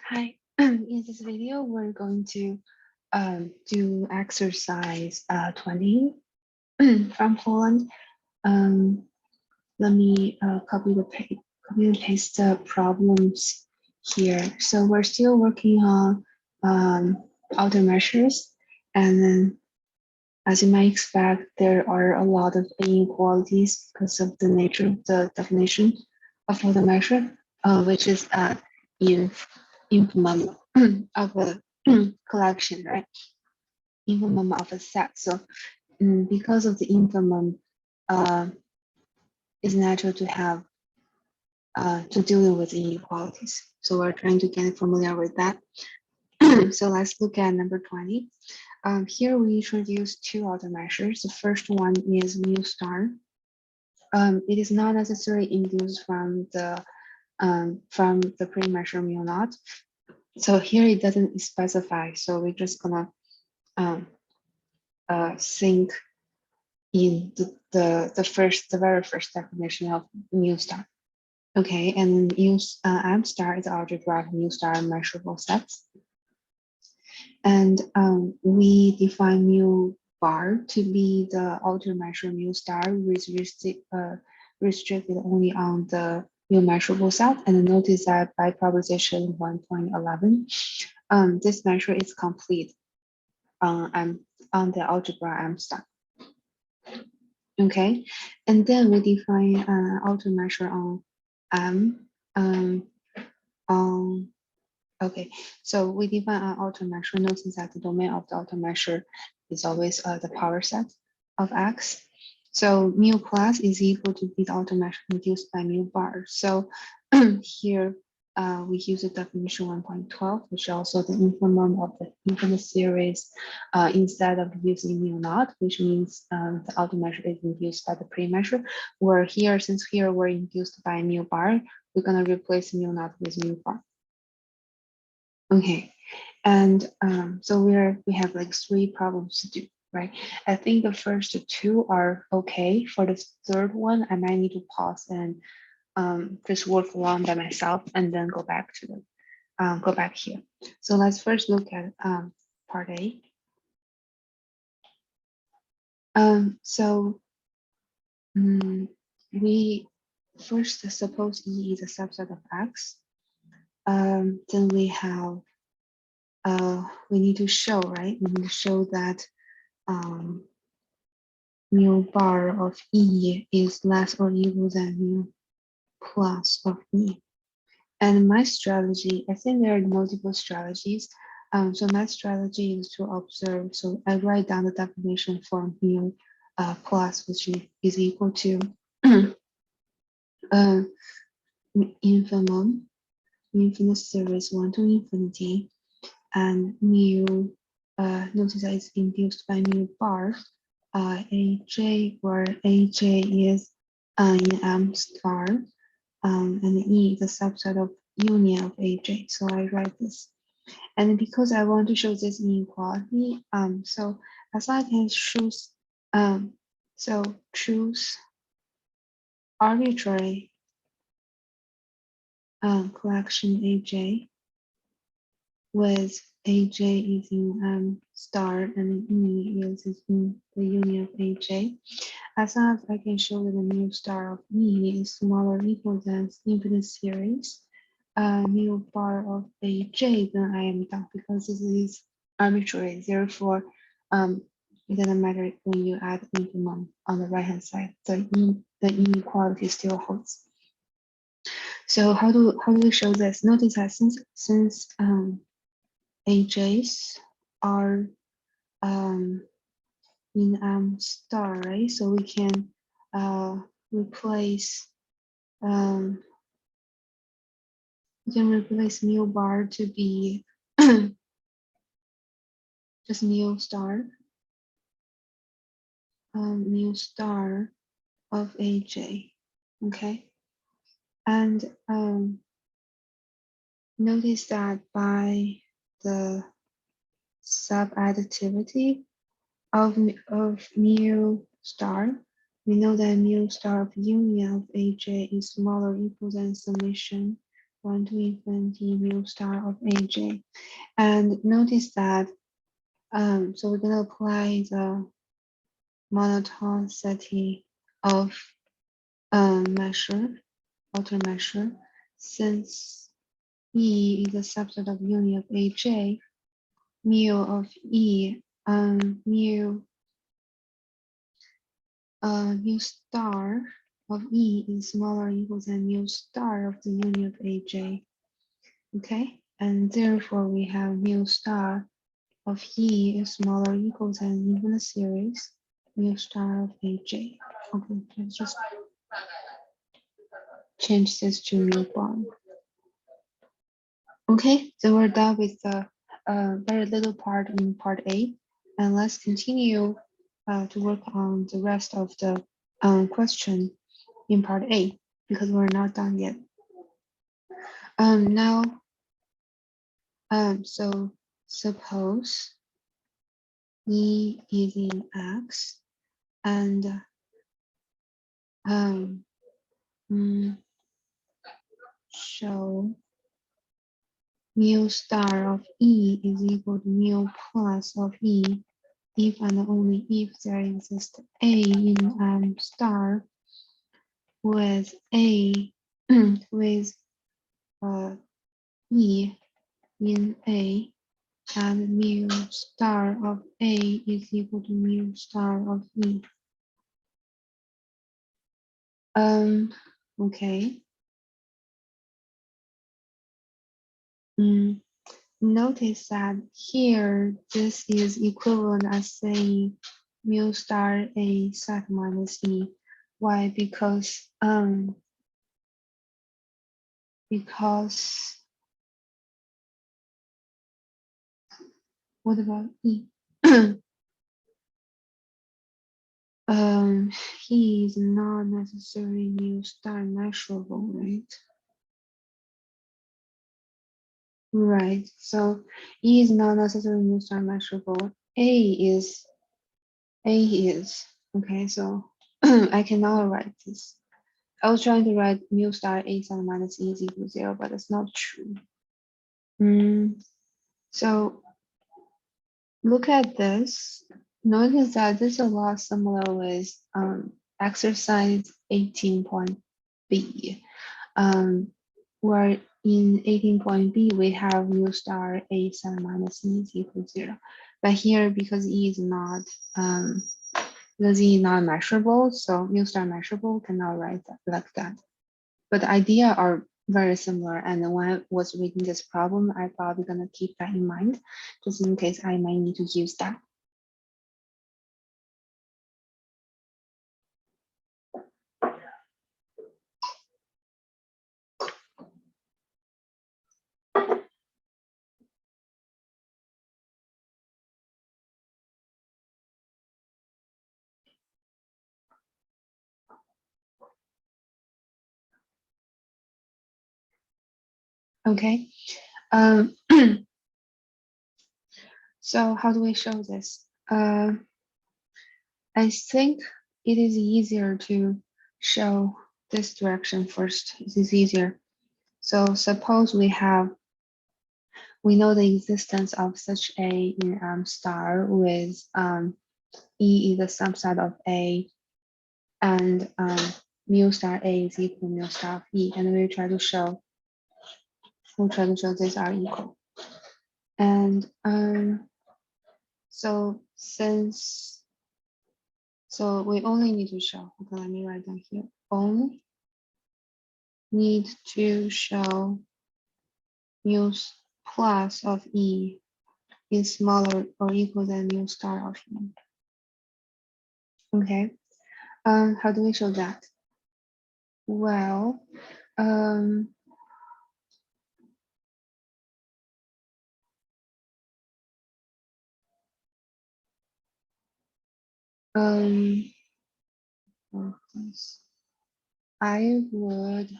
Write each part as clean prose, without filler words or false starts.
Hi, in this video, we're going to do exercise 20 from Folland. Um, let me copy and paste the problems here. So we're still working on outer measures, and then as you might expect, there are a lot of inequalities because of the nature of the definition of outer measure, which is in infimum of a collection, right? Infimum of a set. So because of the infimum, uh, it's natural to have to deal with inequalities. So we're trying to get familiar with that. So let's look at number 20. Here we introduce two other measures. The first one is mu star. It is not necessarily induced from the pre-measure mu naught. So here it doesn't specify. So we're just gonna think in the very first definition of mu star. Okay, and M star is algebra of mu star measurable sets. And we define mu bar to be the outer measure mu star restricted only on the mu measurable set. And notice that by proposition 1.11, this measure is complete on the algebra M star. Okay, and then we define outer measure on M. Okay, so we define an outer measure. Notice that the domain of the outer measure is always the power set of X. So mu plus is equal to the outer measure induced by mu bar. So here we use the definition 1.12, which is also the infimum of the infinite series instead of using mu naught, which means the outer measure is induced by the pre-measure. Where here, since here we're induced by mu bar, we're gonna replace mu naught with mu bar. Okay, and so we have like 3 problems to do, right? I think the first 2 are okay. For the third one, I might need to pause and just work along by myself and then go back to the go back here. So let's first look at part A. So we first suppose E is a subset of X. Then we have we need to show, right? We need to show that mu bar of E is less or equal than mu plus of E. And my strategy, I think there are multiple strategies. So my strategy is to observe. So I write down the definition for mu plus, which is equal to infimum, infinite series 1 to infinity, and mu, notice that it's induced by mu bar, AJ, where AJ is in M star, and E is a subset of union of AJ. So I write this. And because I want to show this inequality, so as I can choose, choose arbitrary collection AJ with AJ is in M star and E is in the union of AJ. As long as I can show that the mu star of E is smaller or equal than infinite series, mu bar of AJ, then I am done because this is arbitrary. Therefore, it doesn't matter when you add infimum on the right hand side, the inequality still holds. So how do we show this? Notice that since AJs are in M star, right? So we can replace mu bar to be just mu star of AJ. Okay, and notice that by the subadditivity of mu star, we know that mu star of union of AJ is smaller or equal than summation 1 to infinity mu star of aj. And notice that, so we're going to apply the monotonicity of outer measure, since E is a subset of union of aj, mu of E, mu star of E is smaller or equal than mu star of the union of aj. Okay, and therefore we have mu star of E is smaller or equal than even the series mu star of aj. Okay, let's just change this to mu bar. Okay, so we're done with the very little part in part A, and let's continue to work on the rest of the question in part A, because we're not done yet. Now, so suppose E is in X, and show mu star of E is equal to mu plus of E if and only if there exists A in M star with A with E in A, and mu star of A is equal to mu star of E. Okay. Notice that here this is equivalent as saying mu star A sec minus E. Why? Because what about E? He is not necessarily mu star measurable, right? Right. So E is not necessarily mu star measurable. A is. Okay. So I cannot write this. I was trying to write mu star A sine minus E is equal to 0, but it's not true. So look at this. Notice that this is a lot similar with exercise 18.b, where in 18.b we have mu star A sine minus E is equal to 0. But here, because E is not measurable, so mu star measurable cannot write that like that. But the idea are very similar. And when I was reading this problem, I probably gonna keep that in mind, just in case I might need to use that. Okay. So how do we show this? I think it is easier to show this direction first. This is easier. So suppose we know the existence of such A in M star with E is the subset of A, and mu star A is equal to mu star of E, and we'll try to show these are equal. And so we only need to show, okay, let me write down here, only need to show mu plus of E is smaller or equal than mu star of E. Okay, how do we show that? Well, I would,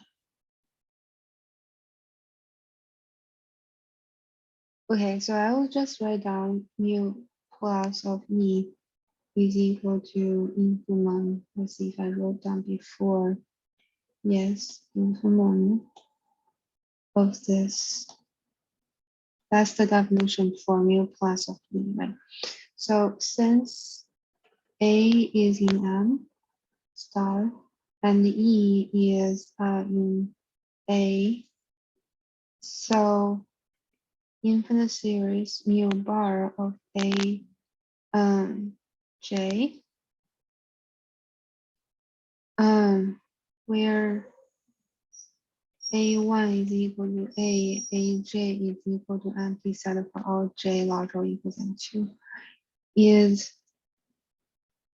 okay, so I will just write down mu plus of E is equal to infimum. Let's see if I wrote down before. Yes, infimum of this. That's the definition for mu plus of E, right? So since A is in M star and E is in A, so infinite series mu bar of A J, where A1 is equal to A, AJ is equal to empty set for all J larger or equal than 2, is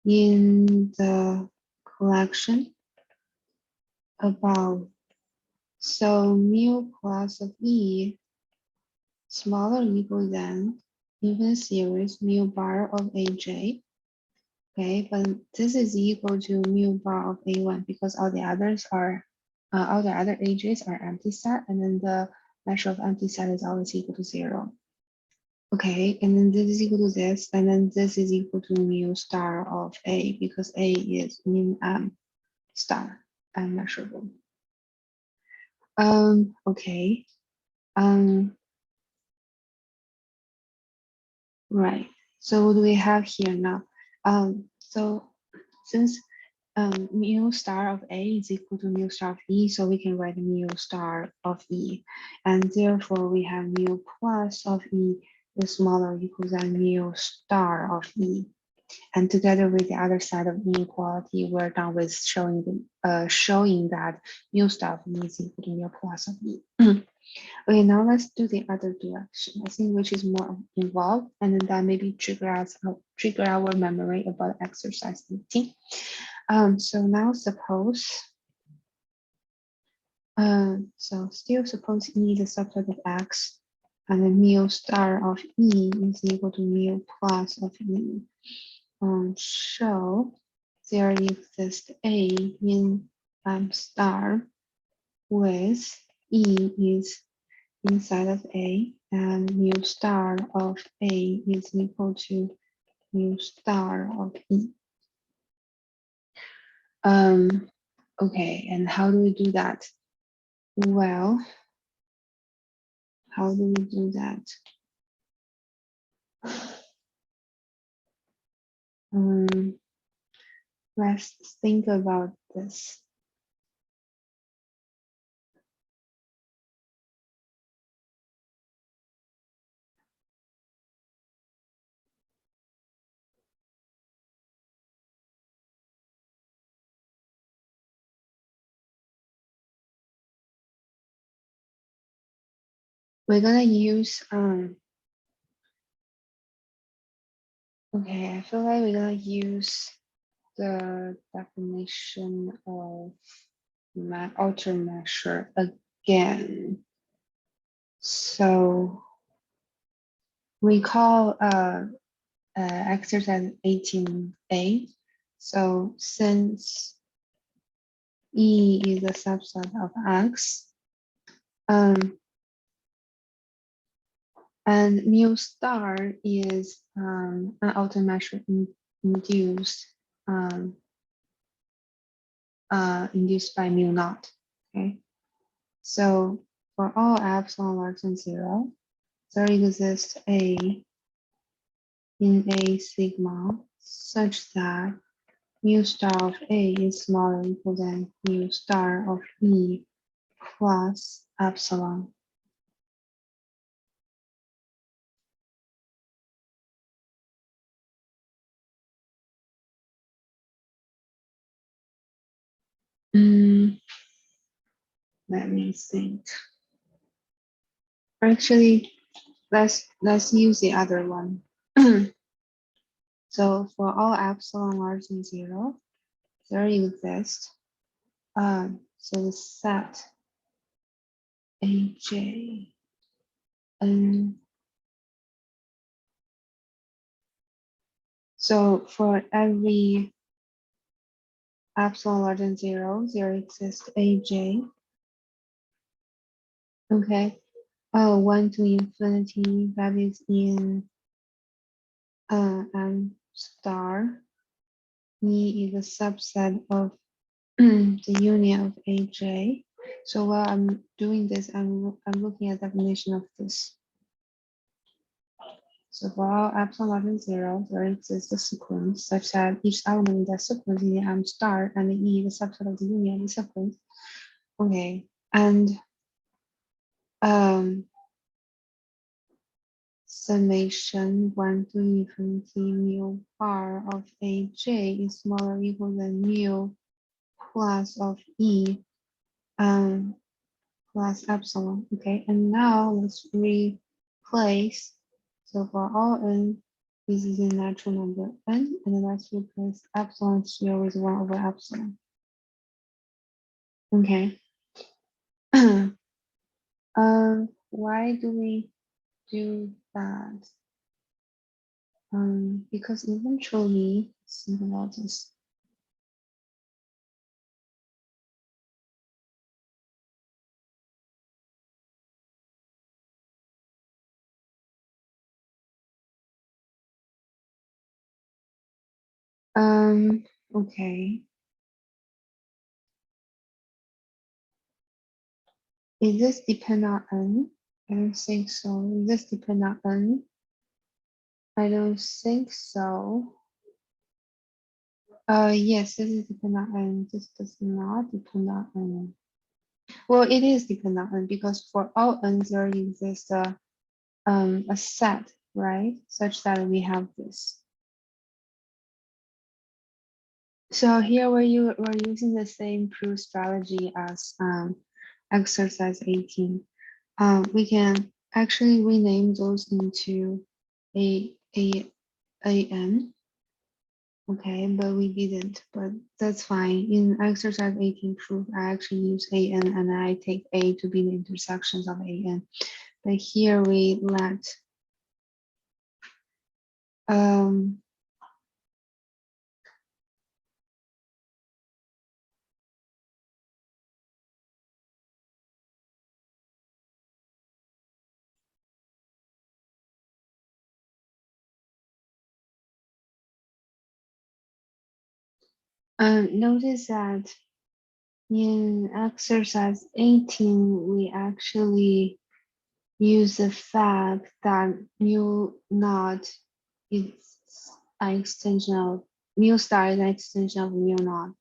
in the collection above. So mu plus of E smaller or equal than infinite series mu bar of AJ. Okay, but this is equal to mu bar of A1 because all the others are all the other AJs are empty set, and then the measure of empty set is always equal to 0. Okay, and then this is equal to this, and then this is equal to mu star of A because A is in M star and measurable. Okay. Right. So what do we have here now? So since mu star of A is equal to mu star of E, so we can write mu star of E, and therefore we have mu plus of E is smaller or equal than mu star of E. And together with the other side of inequality, we're done with showing that mu star of E is equal to mu plus of E. Okay, now let's do the other direction, I think, which is more involved, and then that maybe trigger our memory about exercise 18. So now suppose, still suppose E is a subset of X, and then mu star of E is equal to mu plus of E. So there exists A in M star with E is inside of A, and mu star of A is equal to mu star of E. Okay, and how do we do that? Well, how do we do that? Let's think about this. We're gonna use, okay, I feel like we're gonna use the definition of outer measure again. So recall exercise 18a. So since E is a subset of X, and mu star is an outer measure induced induced by mu naught. Okay, so for all epsilon larger than 0, there exists A in A sigma such that mu star of A is smaller or equal than mu star of E plus epsilon. Let me think. Actually, let's use the other one. So for all epsilon larger than 0, there exists so the set AJ so for every epsilon larger than 0, there exists AJ. Okay. 1 to infinity, that is in M star. E is a subset of the union of AJ. So while I'm doing this, I'm looking at definition of this. So for all epsilon larger than 0, there exists a sequence such that each element in that sequence in the M star and the E, the subset of the union of the sequence. Okay, and summation 1 to infinity mu bar of AJ is smaller or equal than mu plus of E plus epsilon. Okay, and now let's replace. So for all n, this is a natural number n, and then let's replace epsilon here with 1 over epsilon. Okay. Why do we do that? Because eventually, think about this. Okay. Is this depend on n? I don't think so. Is this depend on n? I don't think so. Yes, this is depend on n. This does not depend on n. Well, it is depend on n because for all n there exists a set, right? Such that we have this. So here we're using the same proof strategy as exercise 18. We can actually rename those into an, okay, but we didn't, but that's fine. In exercise 18 proof, I actually use an and I take a to be the intersections of an. But here we let notice that in exercise 18, we actually use the fact that mu naught is an extension of mu star is an extension of mu naught.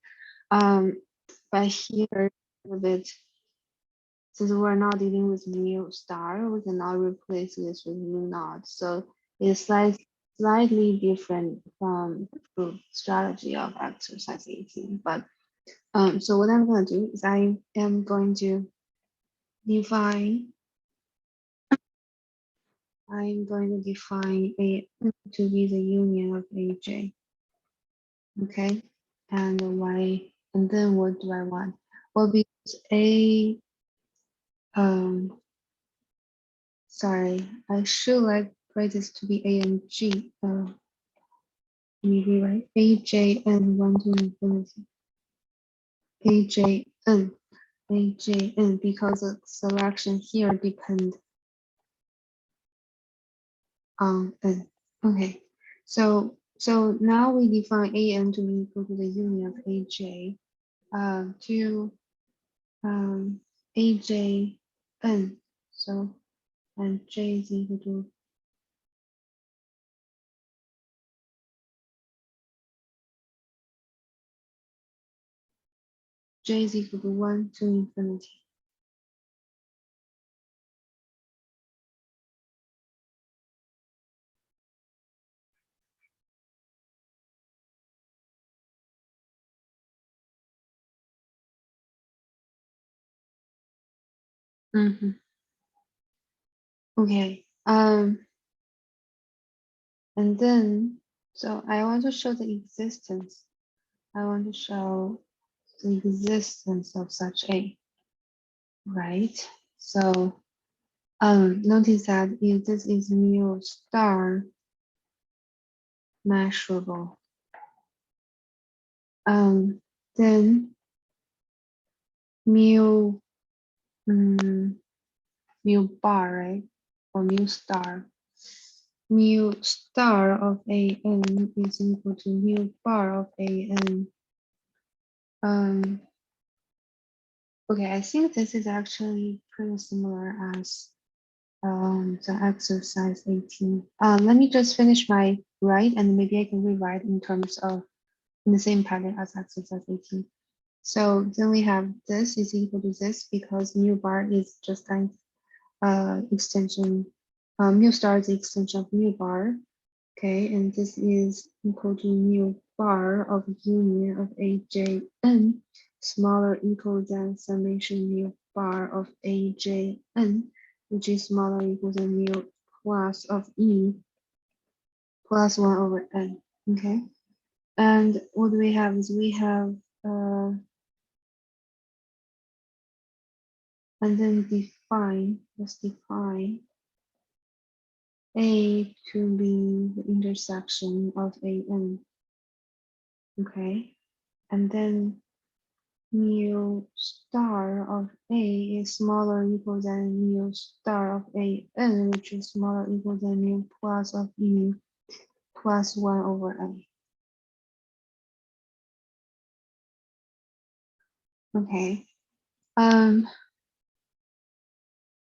But here a bit, since we're not dealing with mu star, we cannot replace this with mu naught. So it's slightly different from the strategy of exercise 18. But so what I'm going to do is I am going to define. I'm going to define a to be the union of AJ. Okay, and y, and then what do I want? Well, because a sorry, I should like write this to be a and g. Maybe right, AJ and 1 to infinity. AJN, AJN, because the selection here depend on n. Okay, so now we define an to be equal to the union of AJ to AJN. So and J is equal to J is equal to 1 to infinity. Okay. And then so I want to show the existence. I want to show the existence of such a, right? So notice that if this is mu star measurable, then mu mu bar, right? Or mu star. Mu star of an is equal to mu bar of an Okay, I think this is actually pretty similar as the exercise 18. Let me just finish my write and maybe I can rewrite in terms of in the same pattern as exercise 18. So then we have this is equal to this because mu bar is just an extension, mu star is the extension of mu bar. Okay, and this is equal to mu bar of union of AJN smaller equal than summation mu bar of AJN, which is smaller equal than mu plus of E plus 1 over N. Okay, and what we have is we have and then define, let's define A to be the intersection of AN. Okay, and then mu star of A is smaller or equal than mu star of AN, which is smaller or equal than mu plus of E plus 1 over A. Okay.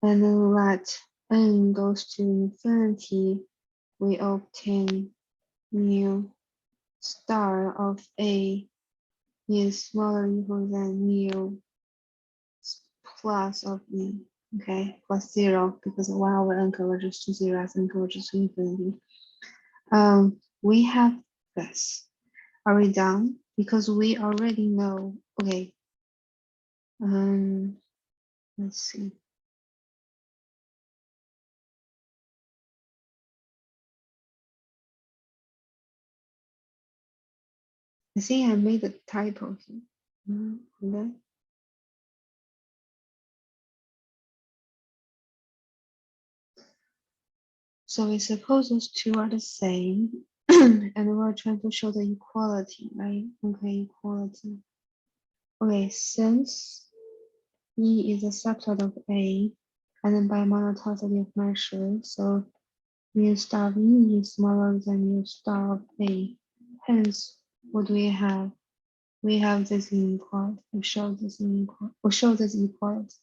And then let n goes to infinity, we obtain mu star of A is smaller or equal than mu plus of E, okay, plus 0 because 1 over n converges to 0 as n converges to infinity. We have this. Are we done? Because we already know, okay. Let's see. I think I made a typo here. And then so we suppose those two are the same, and we're trying to show the equality, right? Okay, equality. Okay, since E is a subset of A, and then by monotonicity of measure, so mu star of E is smaller than mu star of A. Hence, what do we have? We have this inequality. We show this inequality. We show this equality.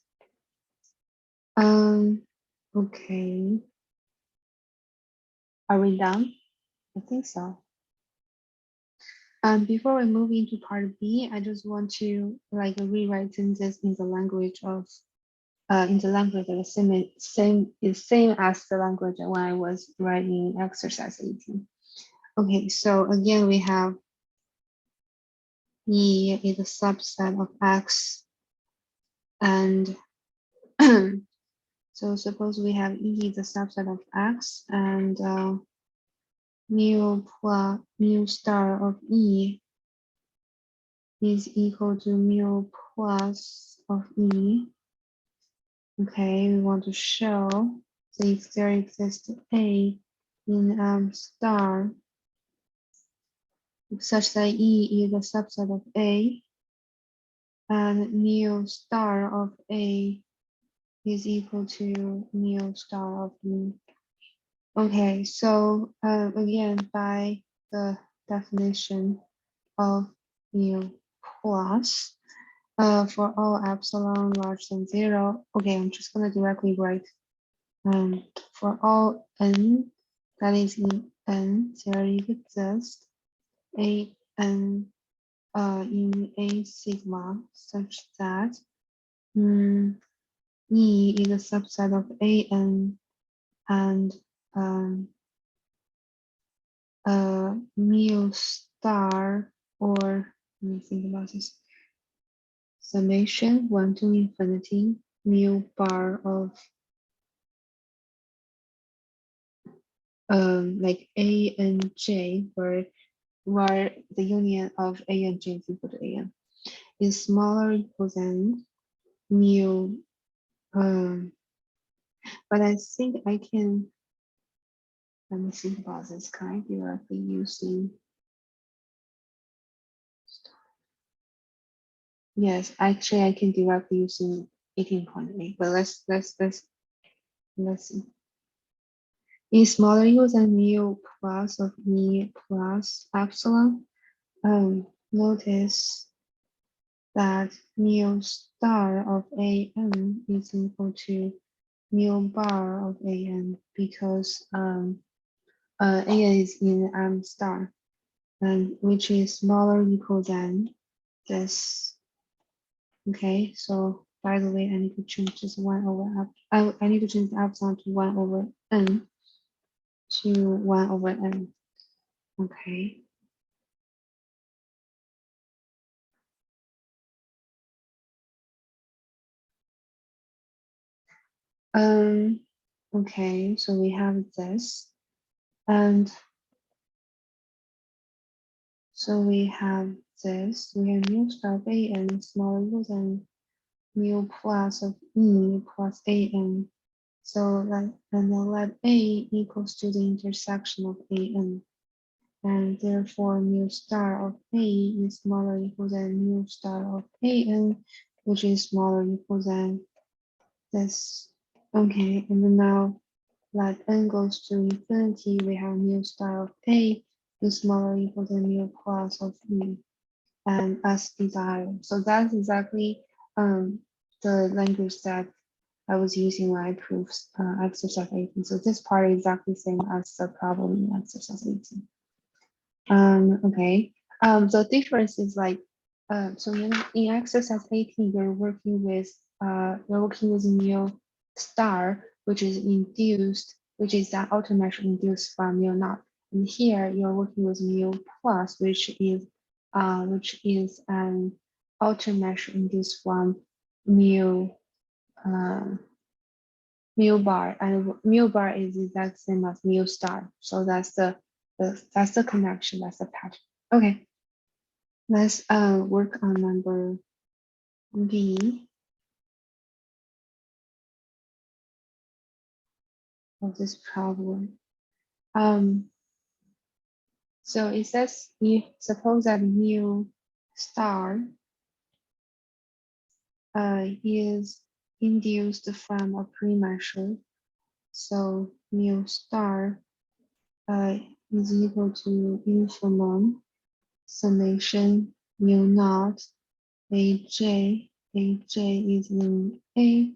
Okay. Are we done? I think so. Before we move into part B, I just want to like rewrite this in the language of in the language that is same as the language when I was writing exercise 18. Okay, so again we have E is a subset of X, and so suppose we have E is a subset of X, and mu star of E is equal to mu plus of E. Okay, we want to show that if there exists A in star such that E is a subset of A, and mu star of A is equal to mu star of E. Okay, so again, by the definition of mu plus, for all epsilon larger than 0, okay, I'm just gonna directly write for all n that is in n, there exists a n in a sigma such that E is a subset of an and mu star, or let me think about this, summation 1 to infinity mu bar of like A and J, where the union of A and J is equal to AN is smaller or equal than mu. But I think I can, let me think about this. Can I directly using? Yes, actually I can directly using 18.8. But let's see. Is smaller equal than mu plus of E plus epsilon. Notice that mu star of an is equal to mu bar of an because an is in m star, and which is smaller or equal than this. Okay, so by the way, I need to change this 1 over f. I need to change the epsilon to 1 over n to 1 over n. Okay. Okay, so we have this, and so we have this. We have mu star of an smaller or equal than mu plus of e plus an. So let and then let a equals to the intersection of an, and therefore mu star of a is smaller or equal than mu star of an, which is smaller or equal than this. Okay, and then now let n goes to infinity, we have mu star of a is smaller or equal than mu plus of e, and as desired. So that's exactly the language that I was using when I proved exercise 18. So this part is exactly the same as the problem in exercise 18. Okay. The difference is like, so in exercise 18, you're working with mu star, which is induced, which is that outer measure induced from mu naught. And here you're working with mu plus, which is an outer measure induced from mu mu bar, and mu bar is exact same as mu star. So that's the connection, that's the pattern. Okay, let's work on number B of this problem. So it says if suppose that mu star is induced from a pre-measure. So mu star is equal to infimum summation mu naught aj is in A,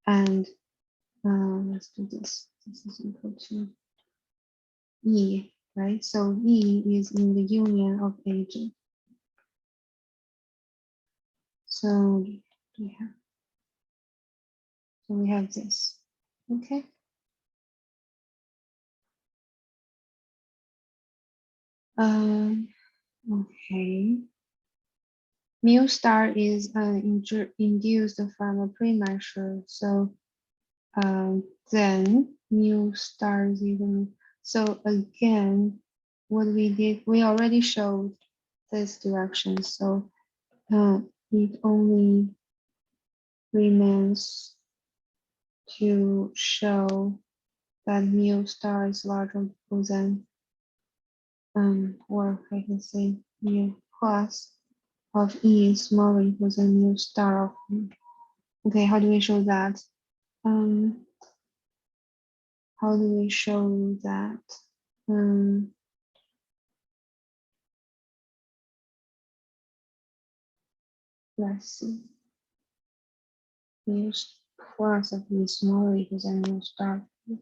and let's do this. This is equal to E, right? So E is in the union of AJ. So we have this. Okay. Okay. Mu star is induced from a pre-measure. So then mu star is even. So again, what we did, we already showed this direction. So it only remains to show that mu star is larger or equal than, or I can say mu plus of E is smaller or equal than mu star of E. Okay, how do we show that? How do we show that? Let's see. Mu plus of E is smaller or equal than mu star of E.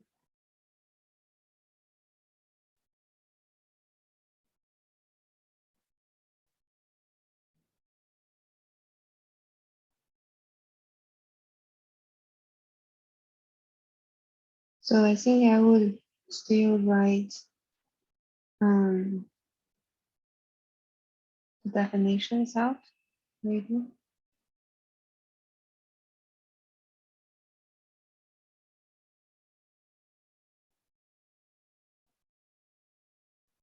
So I think I would still write the definition itself, maybe.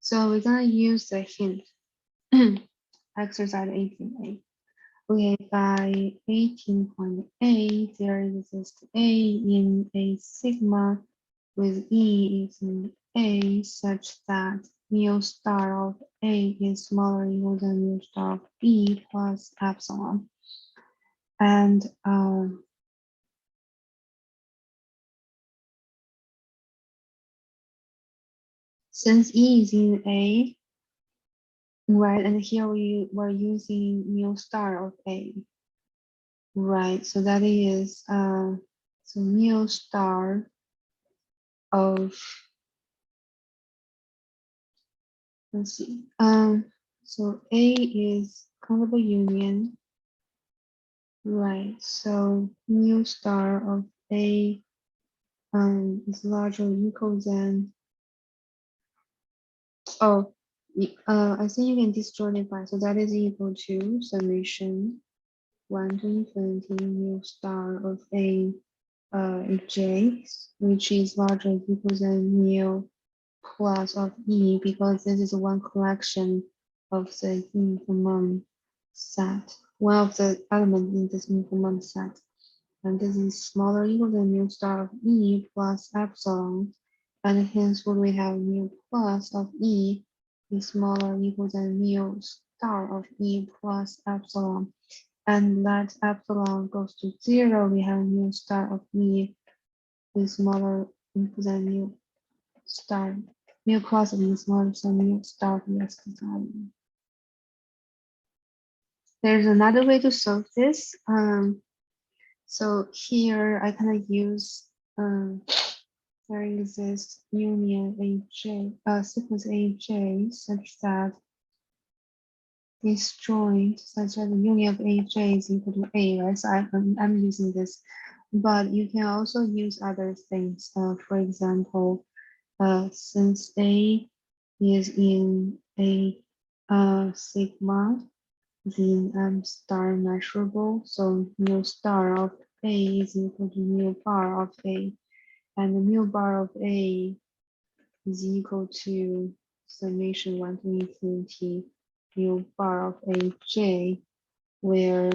So we're gonna use the hint exercise 18a. Okay, by 18.8, there exists A in a sigma with E is in A such that mu star of A is smaller or equal than mu star of B plus epsilon. And since E is in A, right? And here we were using mu star of A, right? So that is so mu star of, let's see, so A is countable union, right? So mu star of A is larger or equal than, oh, I think you can disjointify. So that is equal to summation 1 to infinity mu star of A j, which is larger or equal than mu plus of E, because this is one collection of the minimum set, one of the elements in this minimum set. And this is smaller or equal than mu star of E plus epsilon. And hence what we have mu plus of E is smaller or equal than mu star of E plus epsilon. And that epsilon goes to 0, we have mu star of E is smaller or equal than mu star. Mu plus of E is smaller than mu star of E. There's another way to solve this. So here I kind of use there exists union AJ, sequence AJ such that this joint such that the union of AJ is equal to A, right? So I'm using this, but you can also use other things. For example, since A is in a sigma, then M star measurable, so mu star of A is equal to mu bar of A, and the mu bar of A is equal to summation 1 to infinity mu bar of AJ, where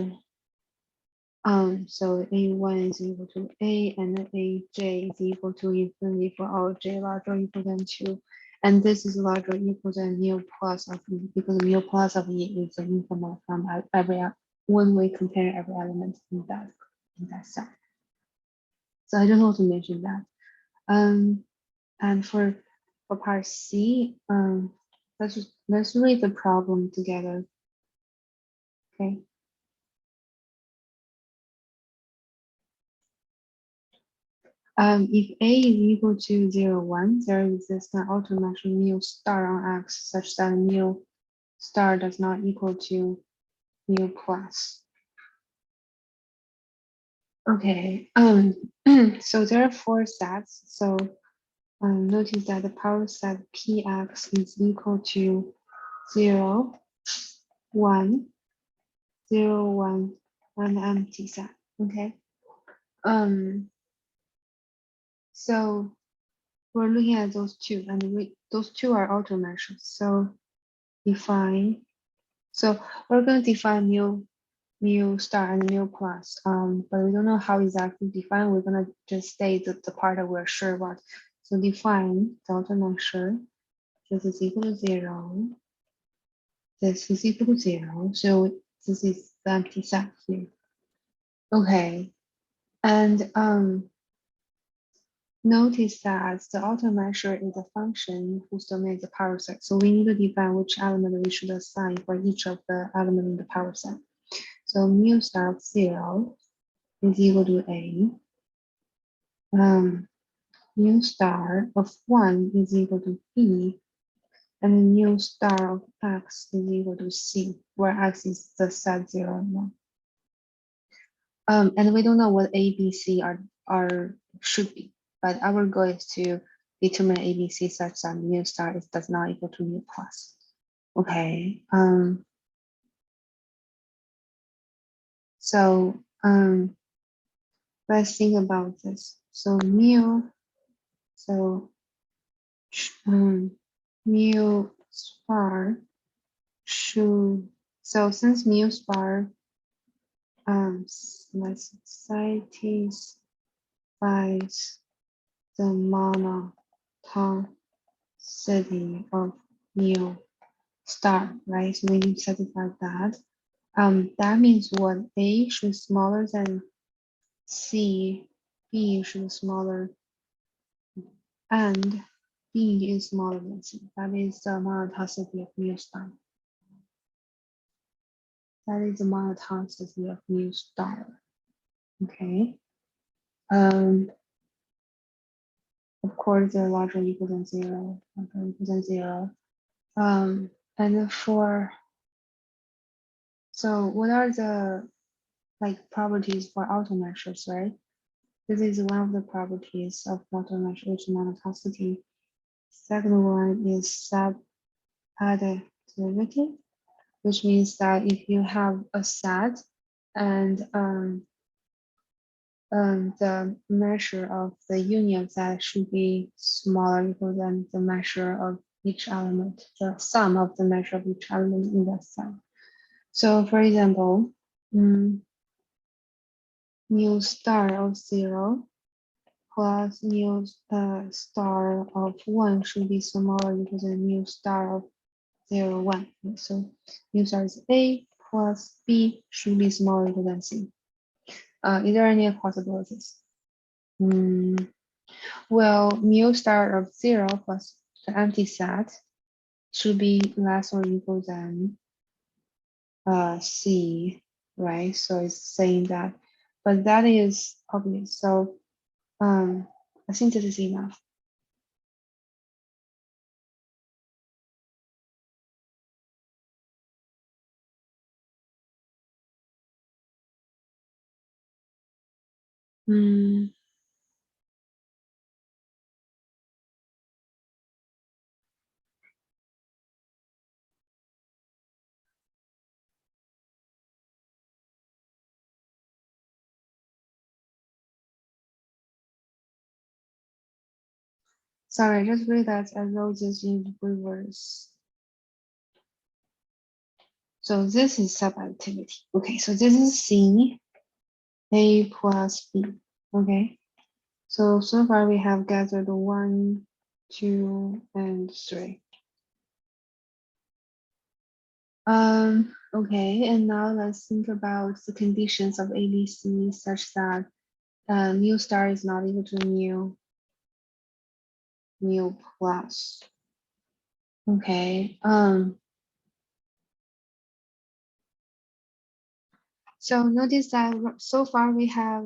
so A1 is equal to A and AJ is equal to infinity for all J larger or equal than 2. And this is larger or equal than mu plus of E, because mu plus of E is the increment from every, when we compare every element in that set. So I just want to mention that. And for part C, let's read the problem together. Okay. If A is equal to 0, 1, there exists an automatic mu star on X such that mu star does not equal to mu plus. Okay. So there are 4 sets. So notice that the power set Px is equal to 0, 1, 0, 1, and empty set. Okay. So we're looking at those two, and those two are auto measures. So define. So we're going to define mu star and mu plus, but we don't know how exactly define. We're going to just state the part that we're sure about. So define the auto measure. This is equal to 0. This is equal to 0. So this is the empty set here. Okay, and notice that the auto measure is a function whose domain is the power set. So we need to define which element we should assign for each of the elements in the power set. So mu star of 0 is equal to A. Mu star of 1 is equal to B. And mu star of X is equal to C, where X is the set 0 and 1. And we don't know what A, B, C are should be, but our goal is to determine ABC such that mu star does not equal to mu plus. Okay. So let's think about this. So mu, so mu star should, so since mu star let's satisfies the monotonicity of mu star, right? So we need to satisfy that. That means what A should be smaller than C, B should be smaller, and D is smaller than C. That is the monotonicity of mu star. that is the monotonicity of mu star. Okay. Of course, they're larger or equal than 0, larger or equal than 0. And so what are the properties for automeasures, right? This is one of the properties of automeasure, which is monotonicity. Second one is sub-additivity, which means that if you have a set and the measure of the union of that should be smaller or equal than the measure of each element, the sum of the measure of each element in that set. So for example, mu star of 0 plus mu star of 1 should be smaller or equal than mu star of 0, 1. So mu star is A plus B should be smaller or equal than C. Is there any possibilities? Well, mu star of 0 plus the empty set should be less or equal than C, right? So it's saying that, but that is obvious. So I think this is enough. Sorry, just read that I wrote this in reverse. So this is subactivity. Okay, so this is C, A plus B. Okay, so far we have gathered 1, 2, and 3. Okay, and now let's think about the conditions of ABC such that mu star is not equal to mu plus. Okay, so notice that so far we have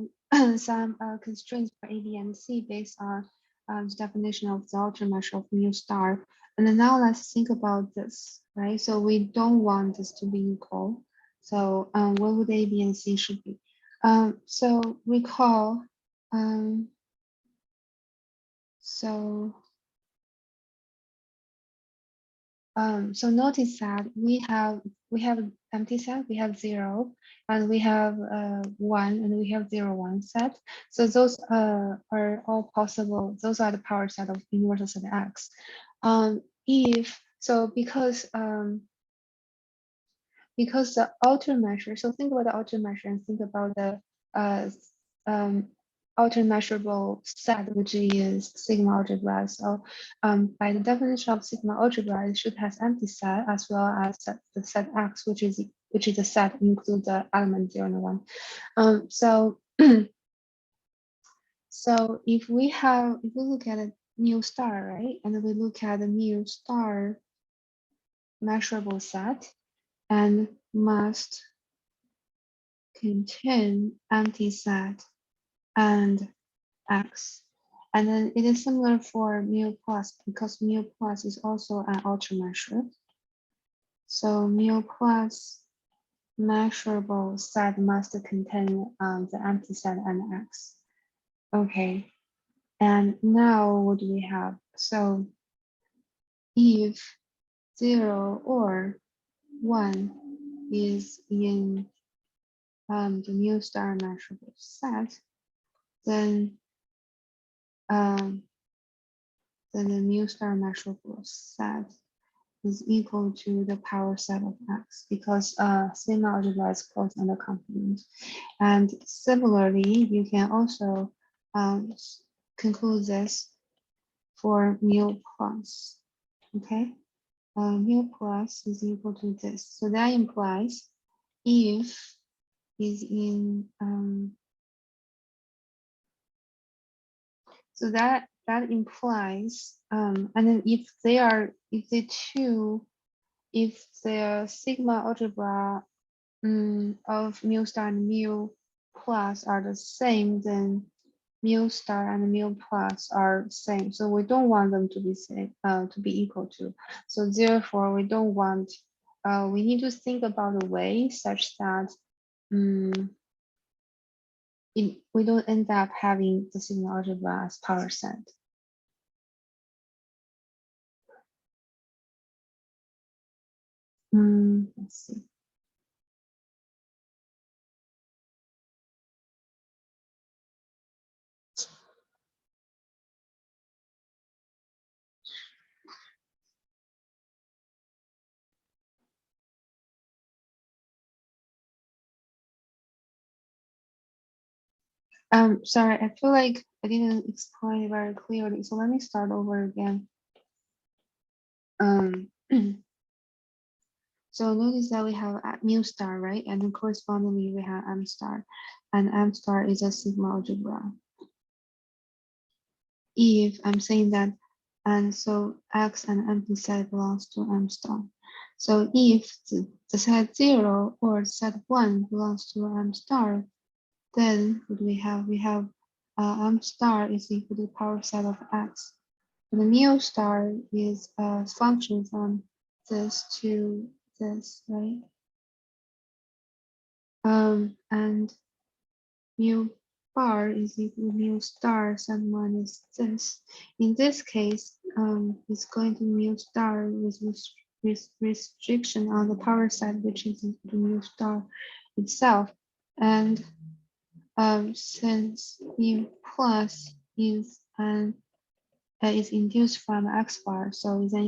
some constraints for A, B, and C based on the definition of the outer measure of mu star. And then now let's think about this, right? So we don't want this to be equal. So what would A, B, and C should be? So recall, so notice that we have empty set, we have 0, and we have 1, and we have 0, 1 set. So those are all possible. Those are the power set of universal set X. Because the outer measure, so think about the outer measure and think about the outer measurable set, which is sigma algebra. So by the definition of sigma algebra, it should have empty set as well as the set X, which is the set include the element 0 and 1. So so if we look at a mu star, right, and we look at the mu star measurable set and must contain empty set and X. And then it is similar for mu plus because mu plus is also an outer measure. So mu plus measurable set must contain the empty set and X. Okay, and now what do we have? So if 0 or 1 is in the mu star measurable set, then the mu star measurable set is equal to the power set of X because sigma algebra is closed under complement. And similarly, you can also conclude this for mu plus. Okay, mu plus is equal to this. So that implies if is in so that implies and then if the sigma algebra of mu star and mu plus are the same, then mu star and mu plus are same. So we don't want them to be same, to be equal to. So therefore, we don't want. We need to think about a way such that we don't end up having the signal algebra as power set. Let's see. Sorry, I feel like I didn't explain it very clearly. So let me start over again. So notice that we have mu star, right? And then correspondingly we have m star. And m star is a sigma algebra. If I'm saying that, and so x and empty set belongs to m star. So if the set 0 or set 1 belongs to m star, then what do we have? We have m star is equal to the power set of x. And the mu star is a function from this to this, right? And mu bar is equal to mu star sum minus this. In this case, it's going to mu star with restriction on the power side, which is equal to mu star itself. And since mu plus is induced from x bar, so it's an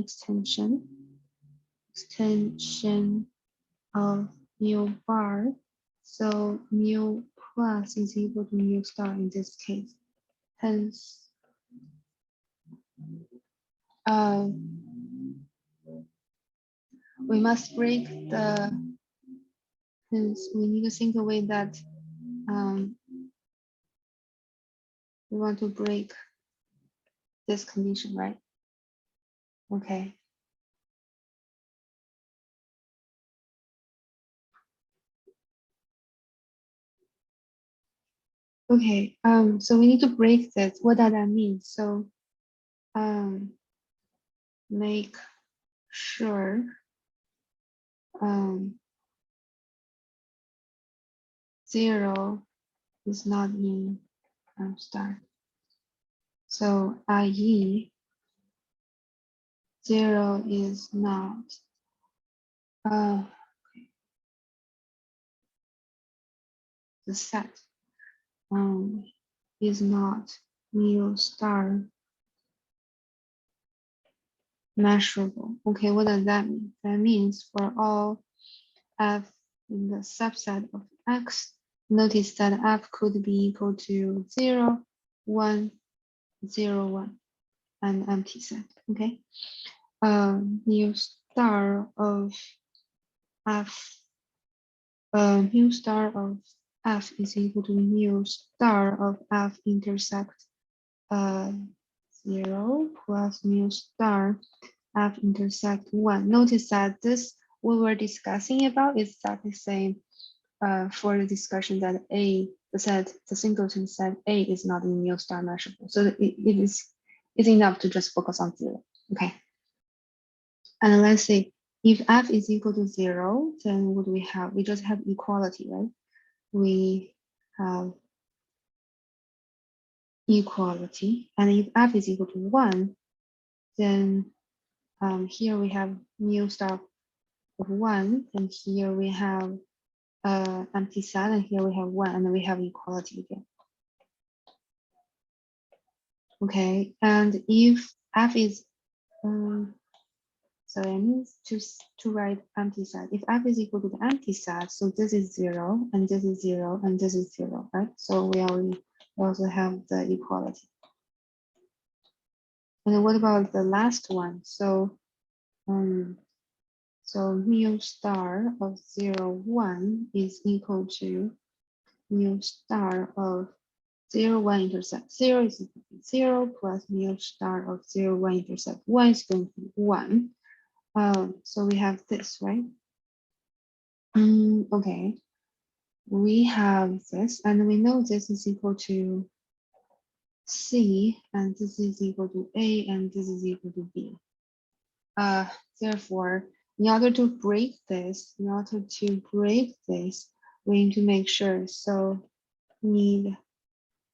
extension of mu bar. So mu plus is equal to mu star in this case. Hence, we must break the, hence we need to think a way that we want to break this condition, right? Okay. Okay, so we need to break this. What does that mean? So make sure zero is not in star. So i.e. 0 is not the set is not mu star measurable. Okay, what does that mean? That means for all f in the subset of x, notice that f could be equal to 0, 1, 0, 1, and empty set. Okay, mu star of f, mu star of f is equal to mu star of f intersect 0 plus mu star f intersect 1. Notice that this we were discussing about is exactly the same for the discussion that A, the singleton set A is not in mu star measurable. So it is enough to just focus on 0. Okay. And let's say if f is equal to 0, then what do we have? We just have equality, right? We have equality. And if f is equal to 1, then here we have mu star of 1, and here we have empty set, and here we have 1, and then we have equality again. Okay, and if f is so I need to write empty set. If f is equal to the empty set, so this is 0, and this is 0, and this is 0, right? So we also have the equality. And then what about the last one? So so mu star of 0, 1 is equal to mu star of 0, 1 intersect 0 is equal to 0 plus mu star of 0, 1 intersect 1 is going to be 1. So we have this, right? Okay, we have this, and we know this is equal to C, and this is equal to A, and this is equal to B. Therefore, in order to break this, we need to make sure. So need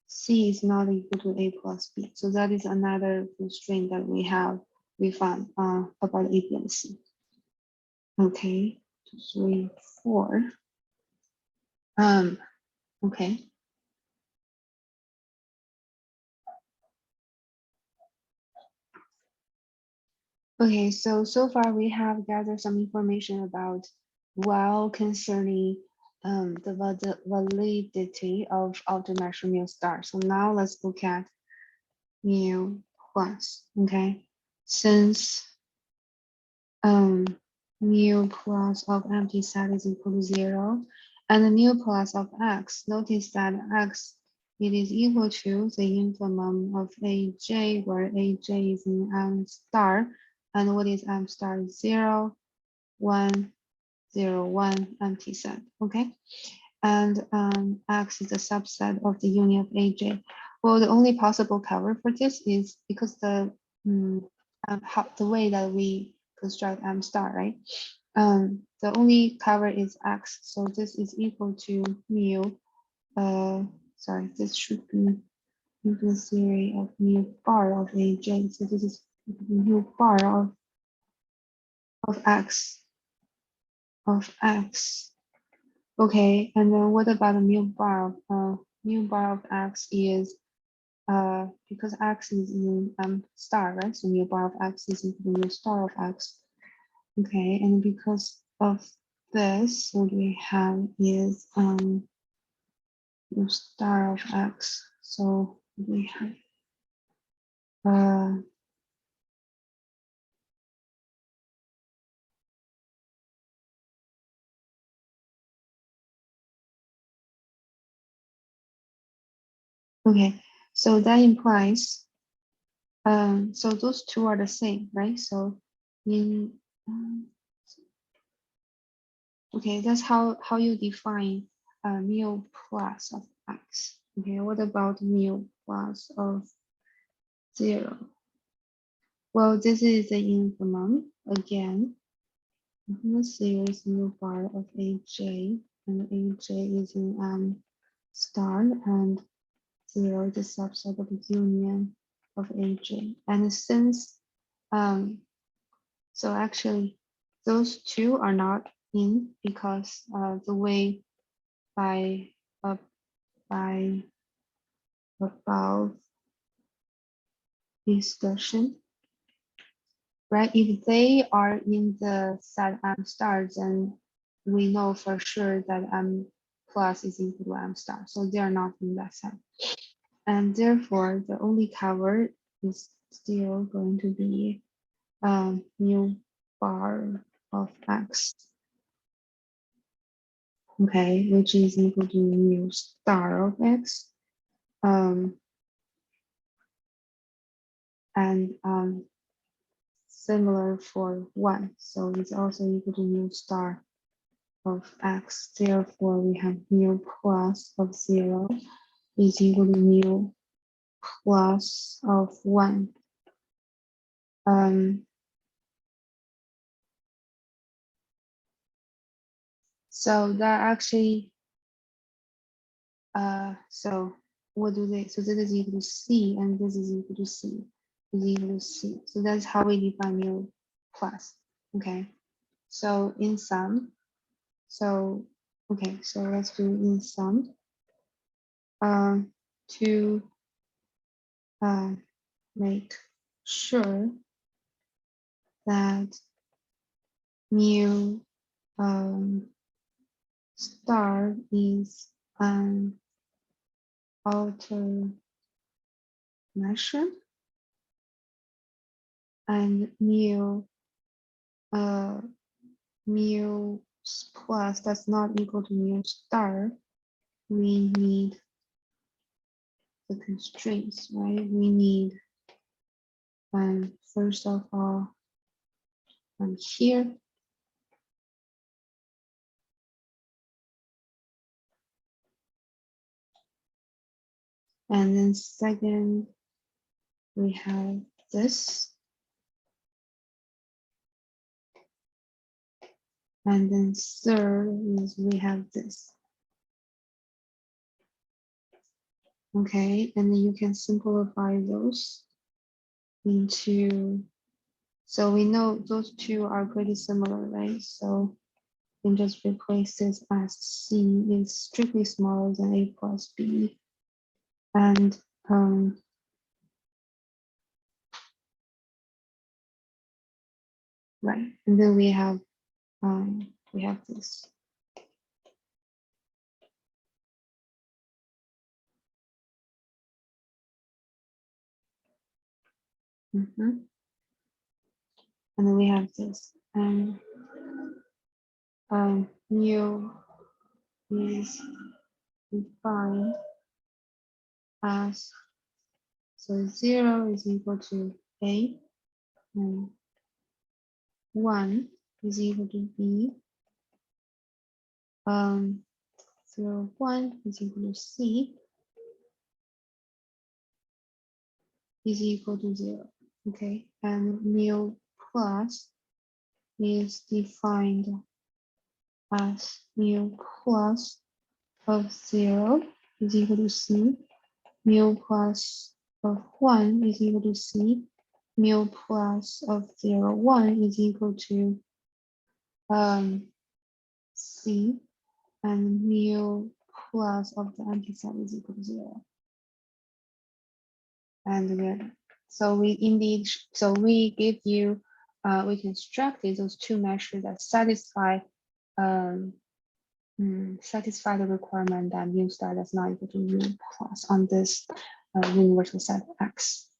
C is not equal to A plus B. So that is another constraint that we found about A, B, and C. Okay, 2, 3, 4. Okay. Okay, so far we have gathered some information about concerning the validity of measure mu star. So now let's look at mu plus. Okay, since mu plus of empty set is equal to 0, and the mu plus of x, notice that x, it is equal to the infimum of aj, where aj is in m star, and what is m star is 0, 1, 0, 1 empty set. Okay, and x is a subset of the union of aj. Well, the only possible cover for this is because the way that we construct m star, right? The only cover is x, so this is equal to mu. Sorry, this should be the theory of mu bar of aj. So this is mu bar of x of x. Okay, and then what about the mu bar of x is because x is in star, right? So mu bar of x is equal to mu star of x. Okay, and because of this, what we have is mu star of x. So we have okay, so that implies so those two are the same, right? So in okay, that's how you define mu plus of x. Okay, what about mu plus of 0? Well, this is the infimum again. The series mu bar of aj, and aj is in star, and 0 is the subset of the union of aj. And since so actually those two are not in because the way by above discussion, right? If they are in the set m star, then we know for sure that m plus is equal to m star. So they are not in that set. And therefore, the only cover is still going to be mu bar of x. Okay, which is equal to mu star of x. And similar for 1. So it's also equal to mu star of x. Therefore, we have mu plus of 0 is equal to mu plus of 1. So that actually, so what do they, so this is equal to C, and this is equal to C, is equal to C. So that's how we define mu plus, okay? So in sum, so, okay, so let's do in sum to make sure that mu star is an outer measure, and mu plus does not equal to mu star. We need the constraints, right? We need first of all here And then second, we have this. And then third is we have this. Okay, and then you can simplify those into, so we know those two are pretty similar, right? So you can just replace this as C is strictly smaller than A plus B. And right, and then we have this. And then we have this. And mu is defined as, so 0 is equal to A, and 1 is equal to B. 0, 1 is equal to C is equal to 0. Okay, and mu plus is defined as mu plus of 0 is equal to C, mu plus of 1 is equal to C, mu plus of 0, 1 is equal to C, and mu plus of the empty set is equal to 0. And so we indeed, so we give you, we constructed those two measures that satisfy satisfy the requirement that mu star is not equal to mu plus on this universal set X.